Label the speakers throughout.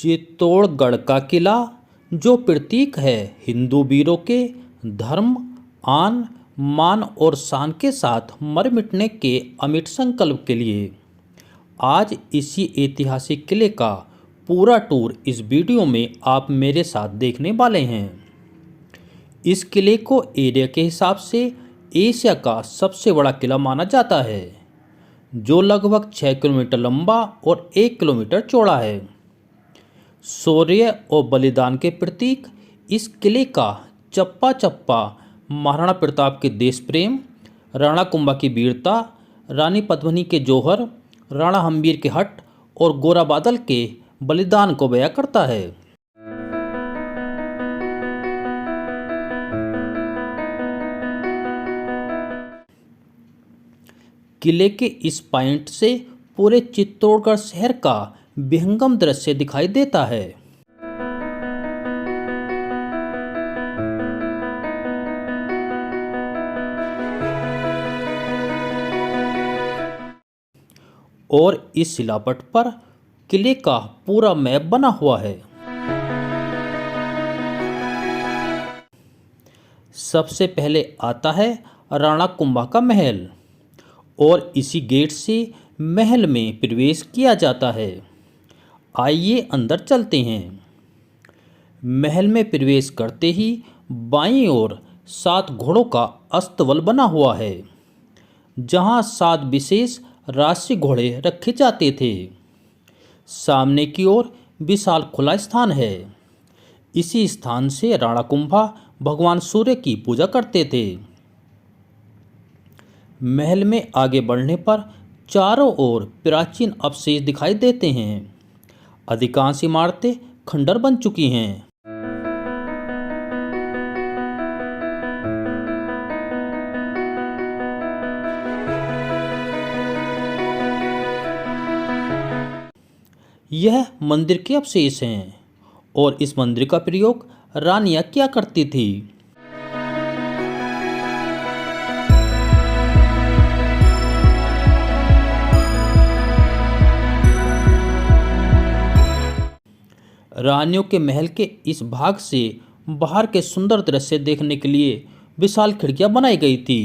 Speaker 1: चित्तौड़गढ़ का किला, जो प्रतीक है हिंदू वीरों के धर्म, आन, मान और शान के साथ मर मिटने के अमिट संकल्प के लिए। आज इसी ऐतिहासिक किले का पूरा टूर इस वीडियो में आप मेरे साथ देखने वाले हैं। इस किले को एरिया के हिसाब से एशिया का सबसे बड़ा किला माना जाता है, जो लगभग 6 किलोमीटर लंबा और 1 किलोमीटर चौड़ा है। शौर्य और बलिदान के प्रतीक इस किले का चप्पा चप्पा महाराणा प्रताप के देश प्रेम, राणा कुंभा की वीरता, रानी पद्मिनी के जौहर, राणा हम्बीर के हट और गोरा बादल के बलिदान को बयां करता है। किले के इस पॉइंट से पूरे चित्तौड़गढ़ शहर का विहंगम दृश्य दिखाई देता है। और इस शिलापट पर किले का पूरा मैप बना हुआ है। सबसे पहले आता है राणा कुंभा का महल, और इसी गेट से महल में प्रवेश किया जाता है। आइए अंदर चलते हैं। महल में प्रवेश करते ही बाईं ओर 7 घोड़ों का अस्तबल बना हुआ है, जहां 7 विशेष राष्ट्रीय घोड़े रखे जाते थे। सामने की ओर विशाल खुला स्थान है। इसी स्थान से राणा कुंभा भगवान सूर्य की पूजा करते थे। महल में आगे बढ़ने पर चारों ओर प्राचीन अवशेष दिखाई देते हैं। अधिकांश इमारतें खंडर बन चुकी हैं। यह मंदिर के अवशेष हैं, और इस मंदिर का प्रयोग रानियां किया करती थी। रानियों के महल के इस भाग से बाहर के सुंदर दृश्य देखने के लिए विशाल खिड़कियां बनाई गई थी।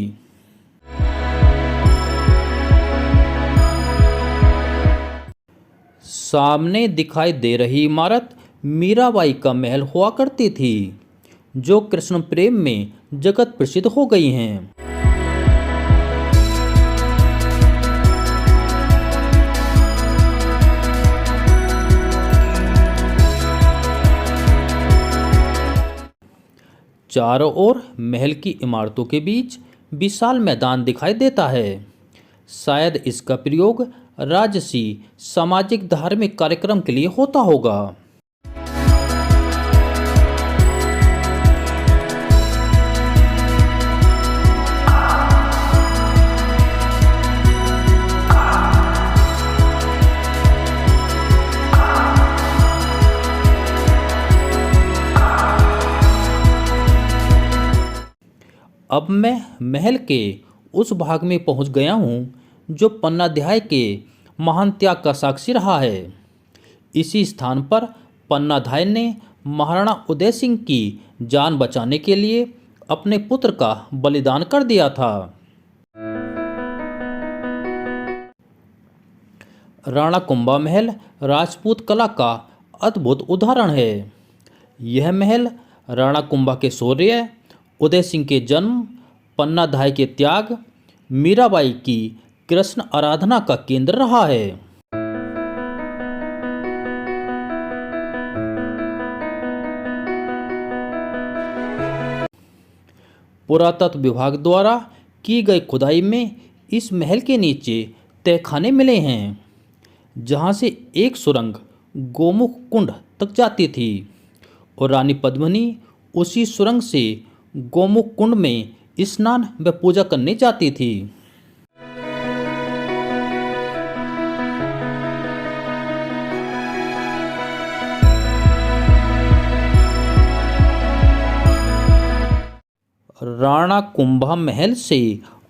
Speaker 1: सामने दिखाई दे रही इमारत मीराबाई का महल हुआ करती थी, जो कृष्ण प्रेम में जगत प्रसिद्ध हो गई हैं। चारों ओर महल की इमारतों के बीच विशाल मैदान दिखाई देता है। शायद इसका प्रयोग राजसी, सामाजिक, धार्मिक कार्यक्रम के लिए होता होगा। अब मैं महल के उस भाग में पहुंच गया हूं, जो पन्नाध्याय के महान त्याग का साक्षी रहा है। इसी स्थान पर पन्नाधाय ने महाराणा उदय सिंह की जान बचाने के लिए अपने पुत्र का बलिदान कर दिया था। राणा कुंभा महल राजपूत कला का अद्भुत उदाहरण है। यह महल राणा कुंभा के शौर्य, उदय सिंह के जन्म, पन्नाधाय के त्याग, मीराबाई की कृष्ण आराधना का केंद्र रहा है। पुरातत्व विभाग द्वारा की गई खुदाई में इस महल के नीचे तहखाने मिले हैं, जहां से एक सुरंग गोमुख कुंड तक जाती थी, और रानी पद्मिनी उसी सुरंग से गोमुख कुंड में स्नान व पूजा करने जाती थी। राणा कुंभा महल से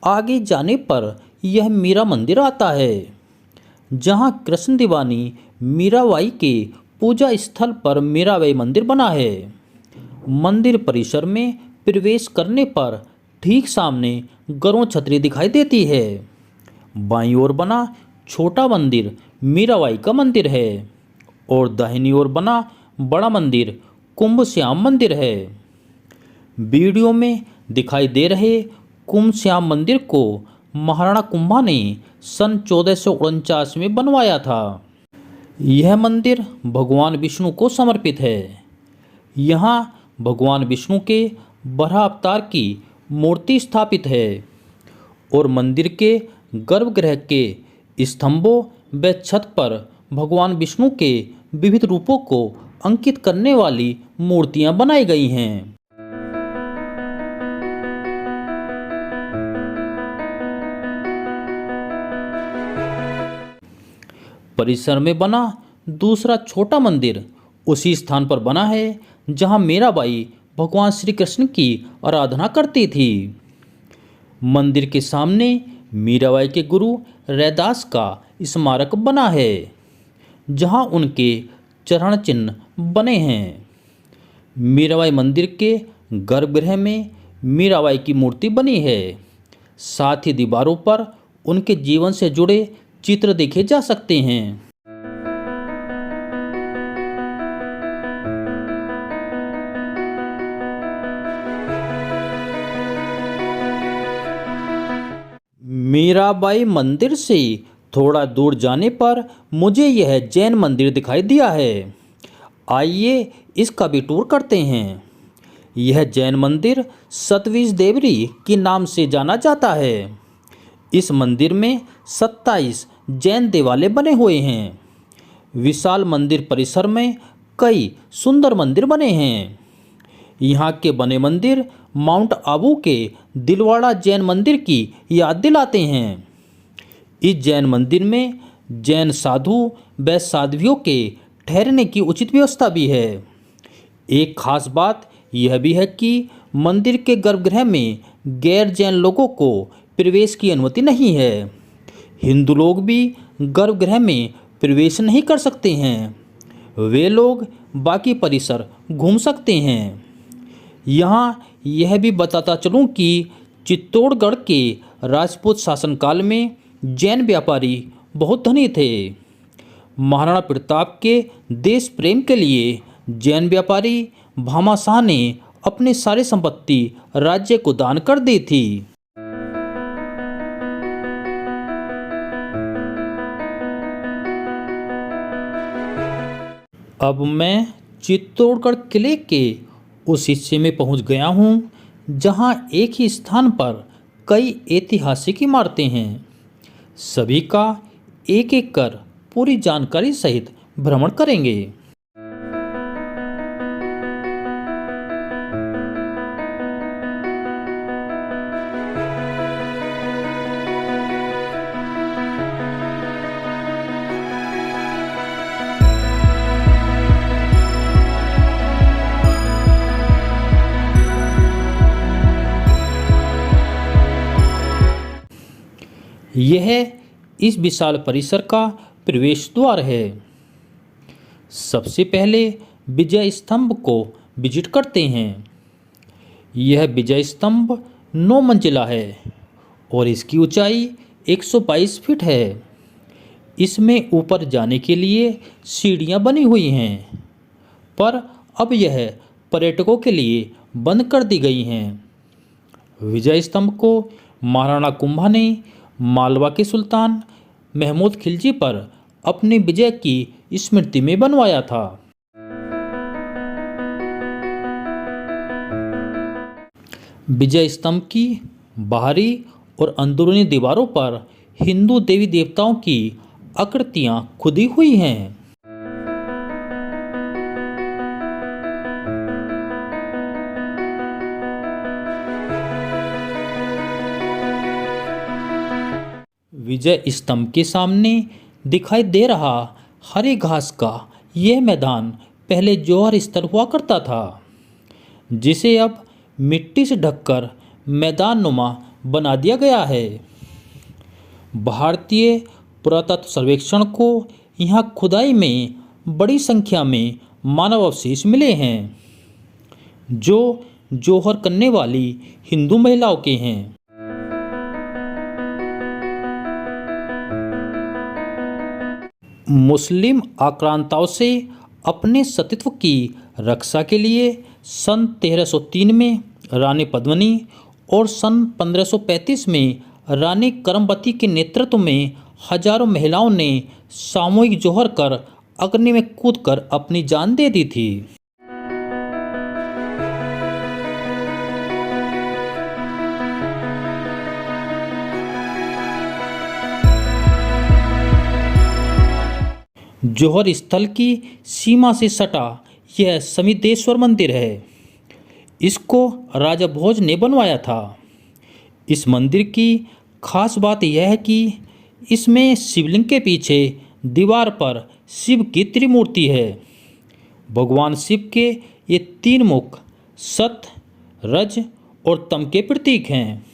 Speaker 1: आगे जाने पर यह मीरा मंदिर आता है, जहां कृष्ण दीवानी मीराबाई के पूजा स्थल पर मीराबाई मंदिर बना है। मंदिर परिसर में प्रवेश करने पर ठीक सामने गरुड़ छतरी दिखाई देती है। बाईं ओर बना छोटा मंदिर मीराबाई का मंदिर है और दाहिनी ओर बना बड़ा मंदिर कुंभ श्याम मंदिर है। वीडियो में दिखाई दे रहे कुंभ श्याम मंदिर को महाराणा कुंभा ने सन 1449 में बनवाया था। यह मंदिर भगवान विष्णु को समर्पित है। यहाँ भगवान विष्णु के बराह अवतार की मूर्ति स्थापित है और मंदिर के गर्भगृह के स्तंभों व छत पर भगवान विष्णु के विविध रूपों को अंकित करने वाली मूर्तियां बनाई गई हैं। परिसर में बना दूसरा छोटा मंदिर उसी स्थान पर बना है जहां मीराबाई भगवान श्री कृष्ण की आराधना करती थी। मंदिर के सामने मीराबाई के गुरु रैदास का स्मारक बना है जहां उनके चरण चिन्ह बने हैं। मीराबाई मंदिर के गर्भगृह में मीराबाई की मूर्ति बनी है। साथ ही दीवारों पर उनके जीवन से जुड़े चित्र देखे जा सकते हैं। मीराबाई मंदिर से थोड़ा दूर जाने पर मुझे यह जैन मंदिर दिखाई दिया है। आइए इसका भी टूर करते हैं। यह जैन मंदिर सतवीज देवरी के नाम से जाना जाता है। इस मंदिर में 27 जैन देवालय बने हुए हैं। विशाल मंदिर परिसर में कई सुंदर मंदिर बने हैं। यहाँ के बने मंदिर माउंट आबू के दिलवाड़ा जैन मंदिर की याद दिलाते हैं। इस जैन मंदिर में जैन साधु व साध्वियों के ठहरने की उचित व्यवस्था भी है। एक खास बात यह भी है कि मंदिर के गर्भगृह में गैर जैन लोगों को प्रवेश की अनुमति नहीं है। हिंदू लोग भी गर्भगृह में प्रवेश नहीं कर सकते हैं। वे लोग बाकी परिसर घूम सकते हैं। यहाँ यह भी बताता चलूँ कि चित्तौड़गढ़ के राजपूत शासनकाल में जैन व्यापारी बहुत धनी थे। महाराणा प्रताप के देश प्रेम के लिए जैन व्यापारी भामाशाह ने अपनी सारी संपत्ति राज्य को दान कर दी थी। अब मैं चित्तौड़गढ़ किले के उस हिस्से में पहुंच गया हूं जहां एक ही स्थान पर कई ऐतिहासिक इमारतें हैं। सभी का एक एक कर पूरी जानकारी सहित भ्रमण करेंगे। यह इस विशाल परिसर का प्रवेश द्वार है। सबसे पहले विजय स्तंभ को विजिट करते हैं। यह विजय स्तंभ 9 मंजिला है और इसकी ऊंचाई 122 फीट है। इसमें ऊपर जाने के लिए सीढ़ियां बनी हुई हैं, पर अब यह पर्यटकों के लिए बंद कर दी गई हैं। विजय स्तंभ को महाराणा कुंभा ने मालवा के सुल्तान महमूद खिलजी पर अपनी विजय की स्मृति में बनवाया था। विजय स्तंभ की बाहरी और अंदरूनी दीवारों पर हिंदू देवी देवताओं की आकृतियां खुदी हुई हैं। विजय स्तंभ के सामने दिखाई दे रहा हरी घास का यह मैदान पहले जौहर स्थल हुआ करता था, जिसे अब मिट्टी से ढककर मैदान नुमा बना दिया गया है। भारतीय पुरातत्व सर्वेक्षण को यहाँ खुदाई में बड़ी संख्या में मानव अवशेष मिले हैं जो जौहर करने वाली हिंदू महिलाओं के हैं। मुस्लिम आक्रांताओं से अपने अस्तित्व की रक्षा के लिए सन 1303 में रानी पद्मिनी और सन 1535 में रानी करमबती के नेतृत्व में हजारों महिलाओं ने सामूहिक जौहर कर अग्नि में कूदकर अपनी जान दे दी थी। जौहर स्थल की सीमा से सटा यह समिदेश्वर मंदिर है। इसको राजा भोज ने बनवाया था। इस मंदिर की खास बात यह है कि इसमें शिवलिंग के पीछे दीवार पर शिव की त्रिमूर्ति है। भगवान शिव के ये तीन मुख सत, रज और तम के प्रतीक हैं।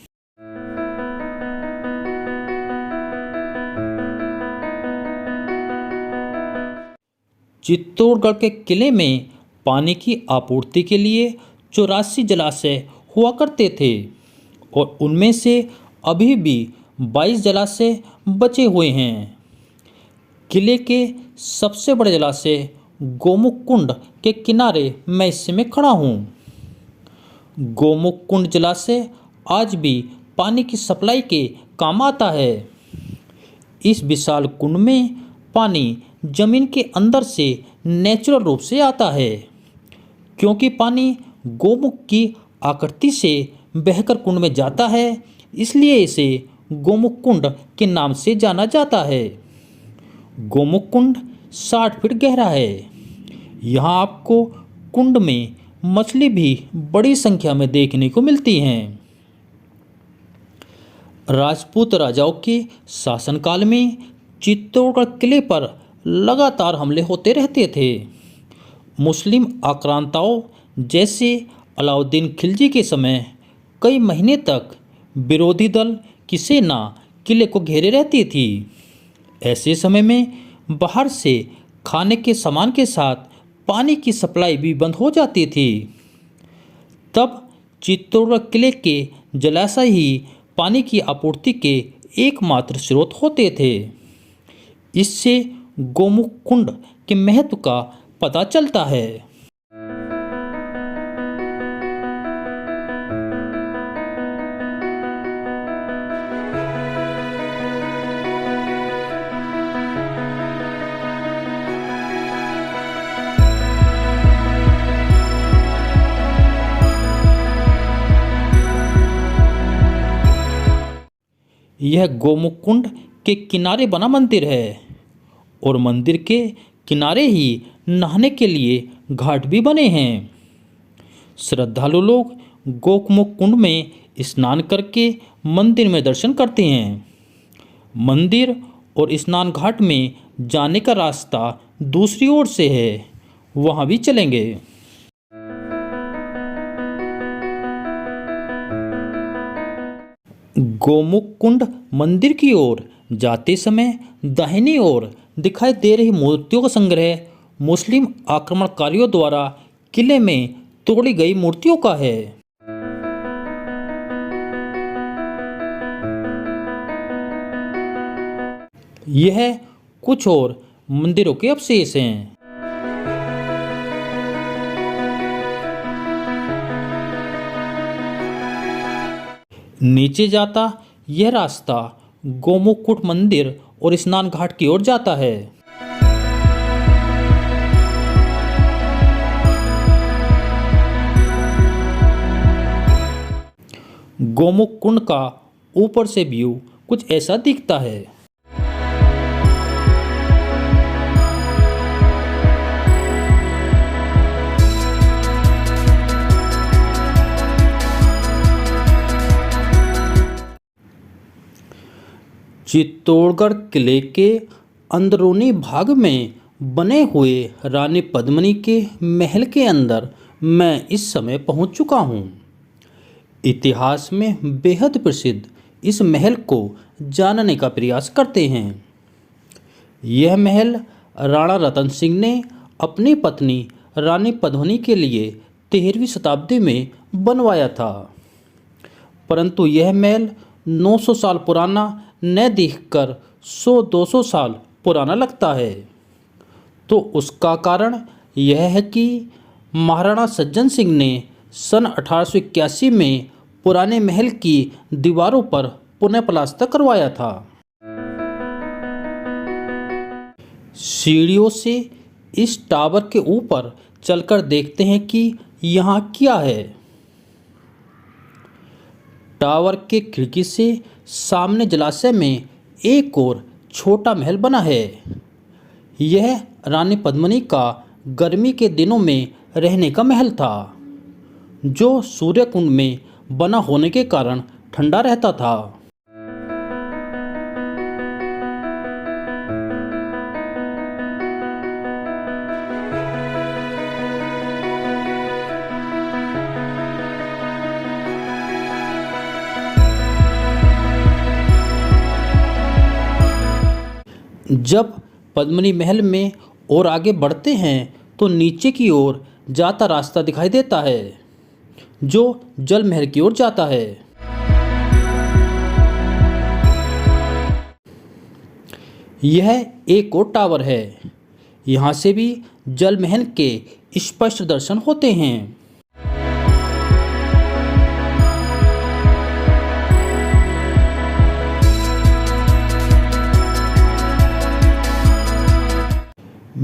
Speaker 1: चित्तौड़गढ़ के किले में पानी की आपूर्ति के लिए 84 जलाशय हुआ करते थे और उनमें से अभी भी 22 जलाशय बचे हुए हैं। किले के सबसे बड़े जलाशय गोमुख कुंड के किनारे मैं इस समय खड़ा हूँ। गोमुख कुंड जलाशय आज भी पानी की सप्लाई के काम आता है। इस विशाल कुंड में पानी जमीन के अंदर से नेचुरल रूप से आता है। क्योंकि पानी गोमुख की आकृति से बहकर कुंड में जाता है, इसलिए इसे गोमुख कुंड के नाम से जाना जाता है। गोमुख कुंड 60 फीट गहरा है। यहाँ आपको कुंड में मछली भी बड़ी संख्या में देखने को मिलती हैं। राजपूत राजाओं के शासनकाल में चित्तौड़गढ़ किले पर लगातार हमले होते रहते थे। मुस्लिम आक्रांताओं जैसे अलाउद्दीन खिलजी के समय कई महीने तक विरोधी दल की सेना किले को घेरे रहती थी। ऐसे समय में बाहर से खाने के सामान के साथ पानी की सप्लाई भी बंद हो जाती थी। तब चित्तौड़गढ़ किले के जलाशय ही पानी की आपूर्ति के एकमात्र स्रोत होते थे। इससे गोमुख कुंड के महत्व का पता चलता है। यह गोमुख कुंड के किनारे बना मंदिर है और मंदिर के किनारे ही नहाने के लिए घाट भी बने हैं। श्रद्धालु लोग गोमुख कुंड में स्नान करके मंदिर में दर्शन करते हैं। मंदिर और स्नान घाट में जाने का रास्ता दूसरी ओर से है, वहाँ भी चलेंगे। गोमुख कुंड मंदिर की ओर जाते समय दाहिनी ओर दिखाई दे रही मूर्तियों का संग्रह मुस्लिम आक्रमणकारियों द्वारा किले में तोड़ी गई मूर्तियों का है। यह कुछ और मंदिरों के अवशेष हैं। नीचे जाता यह रास्ता गोमुख कुंड मंदिर और स्नान घाट की ओर जाता है। गोमुख कुंड का ऊपर से व्यू कुछ ऐसा दिखता है। चित्तौड़गढ़ किले के अंदरूनी भाग में बने हुए रानी पद्मिनी के महल के अंदर मैं इस समय पहुंच चुका हूं। इतिहास में बेहद प्रसिद्ध इस महल को जानने का प्रयास करते हैं। यह महल राणा रतन सिंह ने अपनी पत्नी रानी पद्मिनी के लिए 13वीं शताब्दी में बनवाया था, परंतु यह महल 900 साल पुराना न दिखकर 100-200 साल पुराना लगता है। तो उसका कारण यह है कि महाराणा सज्जन सिंह ने सन 1881 में पुराने महल की दीवारों पर पुनः प्लास्तर करवाया था। सीढ़ियों से इस टावर के ऊपर चलकर देखते हैं कि यहाँ क्या है। टावर के खिड़की से सामने जलाशय में एक और छोटा महल बना है। यह रानी पद्मिनी का गर्मी के दिनों में रहने का महल था, जो सूर्य कुंड में बना होने के कारण ठंडा रहता था। जब पद्मिनी महल में और आगे बढ़ते हैं तो नीचे की ओर जाता रास्ता दिखाई देता है, जो जल महल की ओर जाता है। यह एक और टावर है। यहाँ से भी जल महल के स्पष्ट दर्शन होते हैं।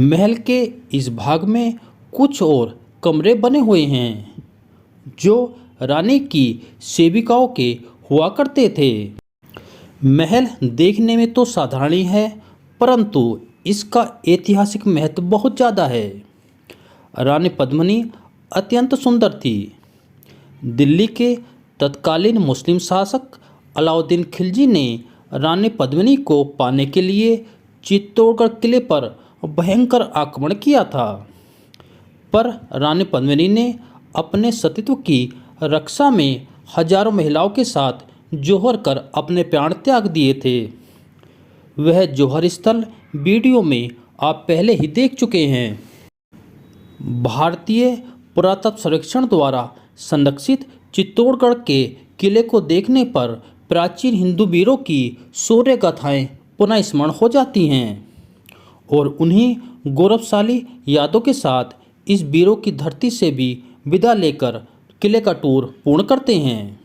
Speaker 1: महल के इस भाग में कुछ और कमरे बने हुए हैं, जो रानी की सेविकाओं के हुआ करते थे। महल देखने में तो साधारण ही है, परंतु इसका ऐतिहासिक महत्व बहुत ज़्यादा है। रानी पद्मिनी अत्यंत सुंदर थी। दिल्ली के तत्कालीन मुस्लिम शासक अलाउद्दीन खिलजी ने रानी पद्मिनी को पाने के लिए चित्तौड़गढ़ किले पर भयंकर आक्रमण किया था, पर रानी पद्मिनी ने अपने सतीत्व की रक्षा में हजारों महिलाओं के साथ जौहर कर अपने प्राण त्याग दिए थे। वह जौहर स्थल वीडियो में आप पहले ही देख चुके हैं। भारतीय पुरातत्व सर्वेक्षण द्वारा संरक्षित चित्तौड़गढ़ के किले को देखने पर प्राचीन हिंदू वीरों की शौर्य गाथाएं पुनः स्मरण हो जाती हैं और उन्हीं गौरवशाली यादों के साथ इस वीरों की धरती से भी विदा लेकर किले का टूर पूर्ण करते हैं।